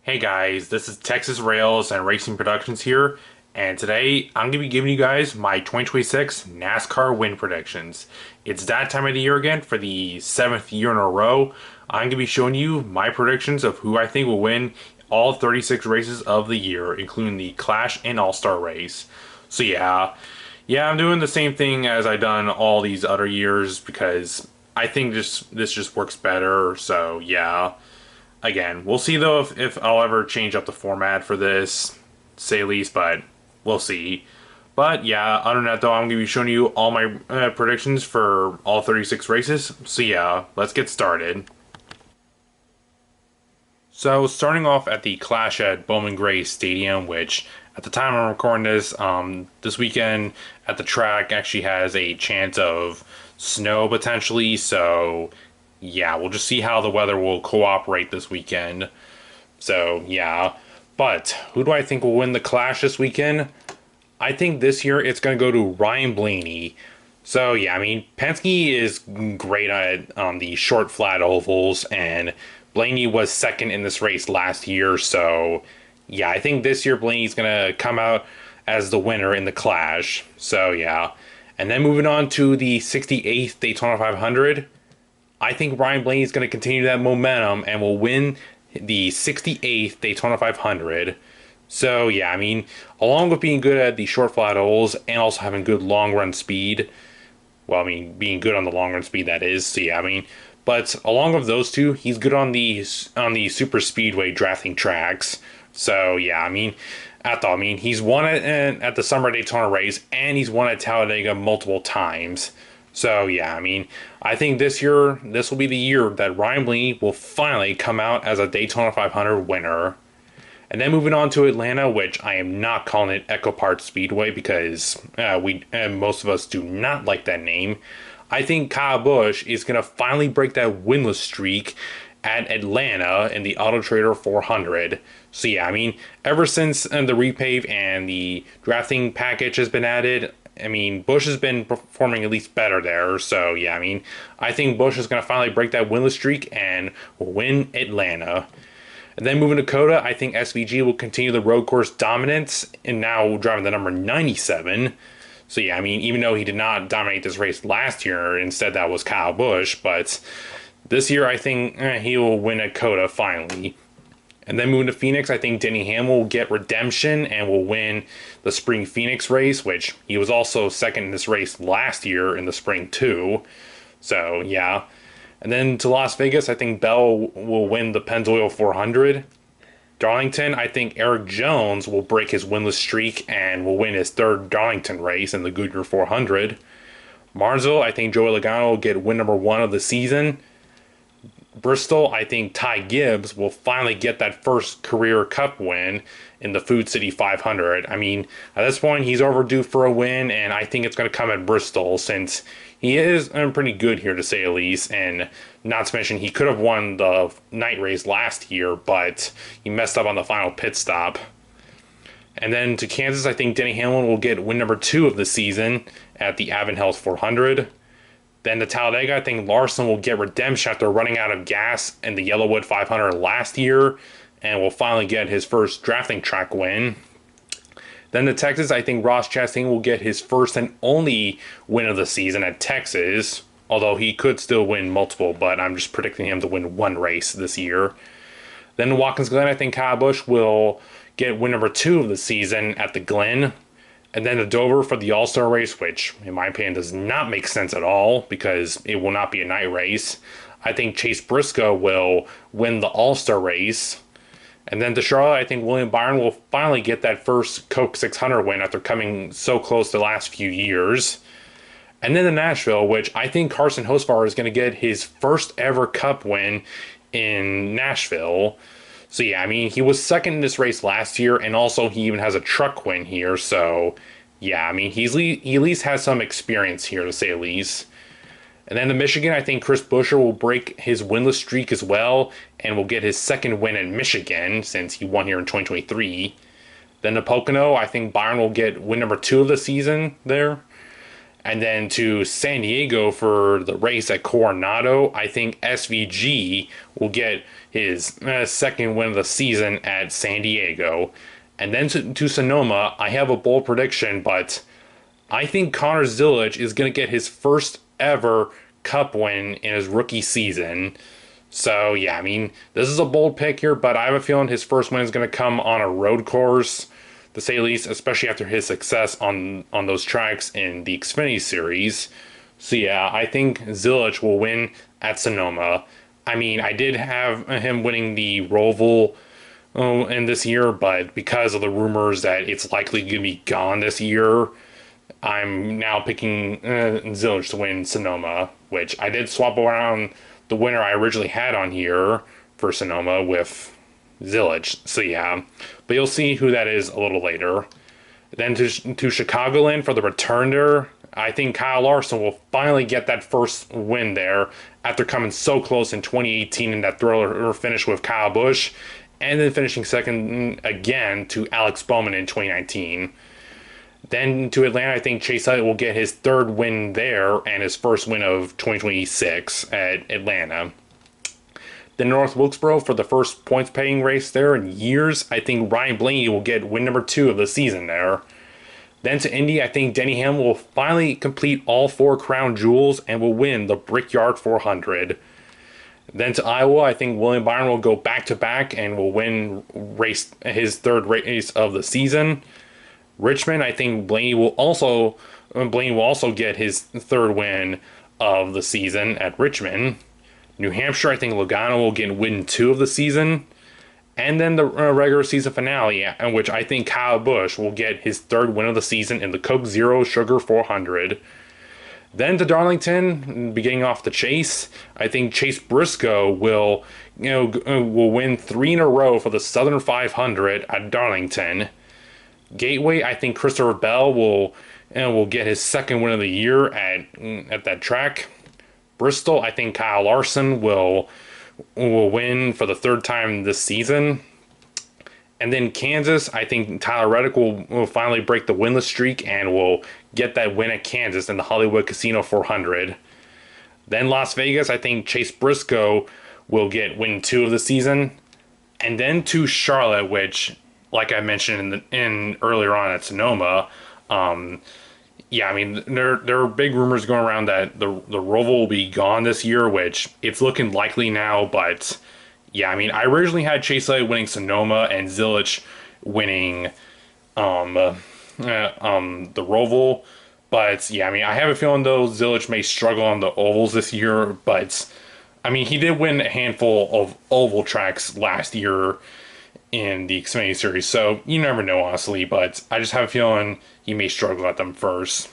Hey guys, this is Texas Rails and Racing Productions here, and today I'm going to be giving you guys my 2026 NASCAR win predictions. It's that time of the year again for the 7th year in a row. I'm going to be showing you my predictions of who I think will win all 36 races of the year, including the Clash and All-Star race. So yeah, I'm doing the same thing as I've done all these other years because I think this just works better. So yeah. Again, we'll see though if I'll ever change up the format for this, say least, but we'll see. But yeah, other than that though, I'm going to be showing you all my predictions for all 36 races. So yeah, let's get started. So starting off at the Clash at Bowman Gray Stadium, which at the time I'm recording this, this weekend at the track actually has a chance of snow potentially. So yeah, we'll just see how the weather will cooperate this weekend. So yeah, but who do I think will win the Clash this weekend? I think this year it's going to go to Ryan Blaney. So yeah, I mean Penske is great at the short flat ovals, and Blaney was second in this race last year. So yeah, I think this year Blaney's going to come out as the winner in the Clash. So yeah, and then moving on to the 68th Daytona 500. I think Ryan Blaney is going to continue that momentum and will win the 68th Daytona 500. So, yeah, I mean, along with being good at the short flat ovals and also having good long run speed, well, I mean, being good on the long run speed, that is. So, yeah, I mean, but along with those two, he's good on the super speedway drafting tracks. So, yeah, I mean, he's won at the Summer Daytona race and he's won at Talladega multiple times. So, yeah, I mean, I think this will be the year that Ryan Blaney will finally come out as a Daytona 500 winner. And then moving on to Atlanta, which I am not calling it Echo Park Speedway because most of us do not like that name. I think Kyle Busch is going to finally break that winless streak at Atlanta in the Auto Trader 400. So, yeah, I mean, ever since the repave and the drafting package has been added, I mean, Busch has been performing at least better there. So, yeah, I mean, I think Busch is going to finally break that winless streak and will win Atlanta. And then moving to Coda, I think SVG will continue the road course dominance and now driving the number 97. So, yeah, I mean, even though he did not dominate this race last year, instead that was Kyle Busch. But this year, I think he will win at Coda finally. And then moving to Phoenix, I think Denny Hamlin will get redemption and will win the Spring Phoenix race, which he was also second in this race last year in the Spring too. So, yeah. And then to Las Vegas, I think Bell will win the Pennzoil 400. Darlington, I think Eric Jones will break his winless streak and will win his third Darlington race in the Goodyear 400. Martinsville, I think Joey Logano will get win number 1 of the season. Bristol, I think Ty Gibbs will finally get that first career cup win in the Food City 500. I mean, at this point, he's overdue for a win, and I think it's going to come at Bristol since he is pretty good here, to say the least. And not to mention, he could have won the night race last year, but he messed up on the final pit stop. And then to Kansas, I think Denny Hamlin will get win number 2 of the season at the Avon Hills 400. Then to Talladega, I think Larson will get redemption after running out of gas in the Yellowwood 500 last year and will finally get his first drafting track win. Then to Texas, I think Ross Chastain will get his first and only win of the season at Texas, although he could still win multiple, but I'm just predicting him to win one race this year. Then to Watkins Glen, I think Kyle Busch will get win number 2 of the season at the Glen. And then to Dover for the All-Star race, which in my opinion does not make sense at all because it will not be a night race. I think Chase Briscoe will win the All-Star race. And then to Charlotte, I think William Byron will finally get that first Coke 600 win after coming so close the last few years. And then to Nashville, which I think Carson Hocevar is going to get his first ever Cup win in Nashville. So, yeah, I mean, he was second in this race last year, and also he even has a truck win here. So, yeah, I mean, he at least has some experience here, to say the least. And then to Michigan, I think Chris Buescher will break his winless streak as well and will get his second win in Michigan since he won here in 2023. Then to Pocono, I think Byron will get win number 2 of the season there. And then to San Diego for the race at Coronado, I think SVG will get his second win of the season at San Diego. And then to Sonoma, I have a bold prediction, but I think Connor Zilisch is going to get his first ever Cup win in his rookie season. So, yeah, I mean, this is a bold pick here, but I have a feeling his first win is going to come on a road course, to say the least, especially after his success on those tracks in the Xfinity Series. So, yeah, I think Zilisch will win at Sonoma. I mean, I did have him winning the Roval in this year, but because of the rumors that it's likely going to be gone this year, I'm now picking Zilisch to win Sonoma, which I did swap around the winner I originally had on here for Sonoma with Zilisch. So yeah, but you'll see who that is a little later. Then to Chicagoland for the returner, I think Kyle Larson will finally get that first win there after coming so close in 2018 in that thriller finish with Kyle Busch, and then finishing second again to Alex Bowman in 2019. Then to Atlanta, I think Chase Elliott will get his third win there and his first win of 2026 at Atlanta. Then North Wilkesboro for the first points paying race there in years, I think Ryan Blaney will get win number 2 of the season there. Then to Indy, I think Denny Hamlin will finally complete all 4 crown jewels and will win the Brickyard 400. Then to Iowa, I think William Byron will go back-to-back and will win his third race of the season. Richmond, I think Blaney will also get his third win of the season at Richmond. New Hampshire, I think Logano will get win 2 of the season. And then the regular season finale, in which I think Kyle Busch will get his third win of the season in the Coke Zero Sugar 400. Then to Darlington, beginning off the Chase, I think Chase Briscoe will win 3 in a row for the Southern 500 at Darlington. Gateway, I think Christopher Bell will get his second win of the year at that track. Bristol, I think Kyle Larson will win for the third time this season. And then Kansas, I think Tyler Reddick will finally break the winless streak and will get that win at Kansas in the Hollywood Casino 400. Then Las Vegas, I think Chase Briscoe will get win 2 of the season. And then to Charlotte, which, like I mentioned in earlier on at Sonoma, yeah, I mean, there are big rumors going around that the Roval will be gone this year, which it's looking likely now. But yeah, I mean, I originally had Chase Elliott winning Sonoma and Zilisch winning the Roval. But yeah, I mean, I have a feeling though Zilisch may struggle on the ovals this year. But I mean, he did win a handful of oval tracks last year in the Xfinity Series, so you never know, honestly, but I just have a feeling he may struggle at them first.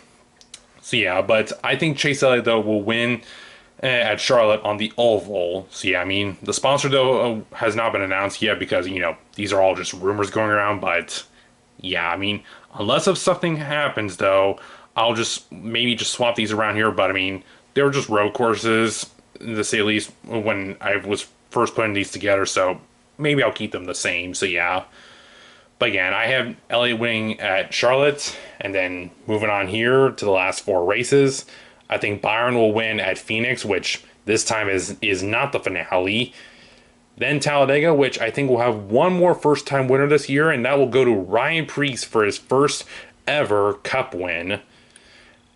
So yeah, but I think Chase Elliott, though, will win at Charlotte on the oval. So yeah, I mean, the sponsor, though, has not been announced yet because, these are all just rumors going around, but yeah, I mean, unless if something happens, though, I'll just maybe swap these around here, but I mean, they were just road courses, to say the least, when I was first putting these together, so maybe I'll keep them the same, so yeah. But again, I have Elliott winning at Charlotte, and then moving on here to the last 4 races. I think Byron will win at Phoenix, which this time is not the finale. Then Talladega, which I think will have one more first-time winner this year, and that will go to Ryan Preece for his first ever Cup win.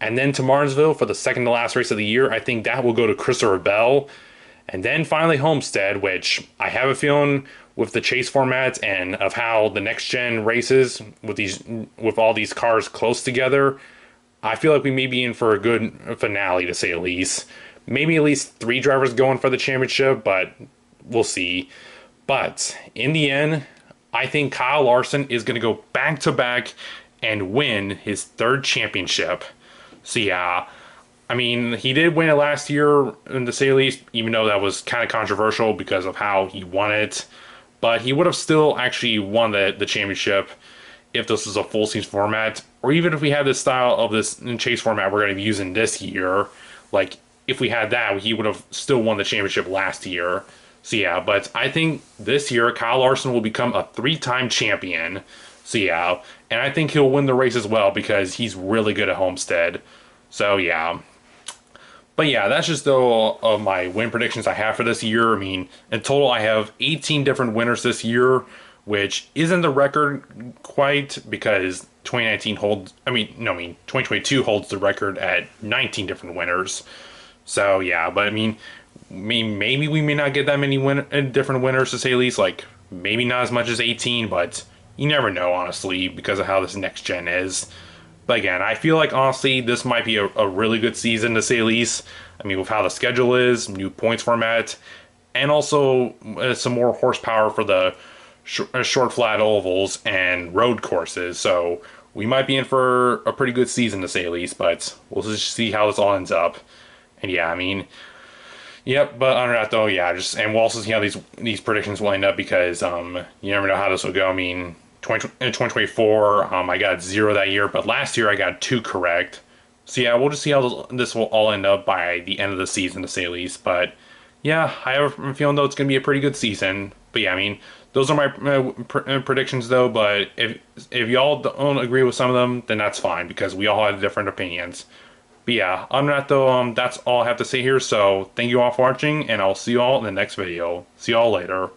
And then to Martinsville for the second to last race of the year, I think that will go to Christopher Bell. And then finally Homestead, which I have a feeling with the chase format and of how the next gen races with all these cars close together, I feel like we may be in for a good finale, to say the least. Maybe at least 3 drivers going for the championship, but we'll see. But in the end, I think Kyle Larson is going to go back-to-back and win his 3rd championship. So yeah, I mean, he did win it last year, to say the least, even though that was kind of controversial because of how he won it. But he would have still actually won the championship if this was a full season format, or even if we had this style of this chase format we're going to be using this year. Like, if we had that, he would have still won the championship last year. So yeah, but I think this year Kyle Larson will become a 3-time champion. So yeah, and I think he'll win the race as well because he's really good at Homestead. So yeah. But yeah, that's just all of my win predictions I have for this year. I mean, in total, I have 18 different winners this year, which isn't the record quite because 2019 holds, I mean, no, I mean, 2022 holds the record at 19 different winners. So yeah, but maybe we may not get that many different winners to say the least. Like maybe not as much as 18, but you never know, honestly, because of how this next gen is. But again, I feel like honestly, this might be a really good season to say the least. I mean, with how the schedule is, new points format, and also some more horsepower for the short flat ovals and road courses. So we might be in for a pretty good season to say the least. But we'll just see how this all ends up. And yeah, I mean, yep. But under that though, yeah, just and we'll also see how these predictions will end up because you never know how this will go. I mean, in 2024, I got 0 that year, but last year I got 2 correct. So yeah, we'll just see how this will all end up by the end of the season, to say the least. But yeah, I have a feeling though it's going to be a pretty good season. But yeah, I mean, those are my predictions though. But if y'all don't agree with some of them, then that's fine because we all have different opinions. But yeah, on that though, that's all I have to say here. So thank you all for watching, and I'll see you all in the next video. See y'all later.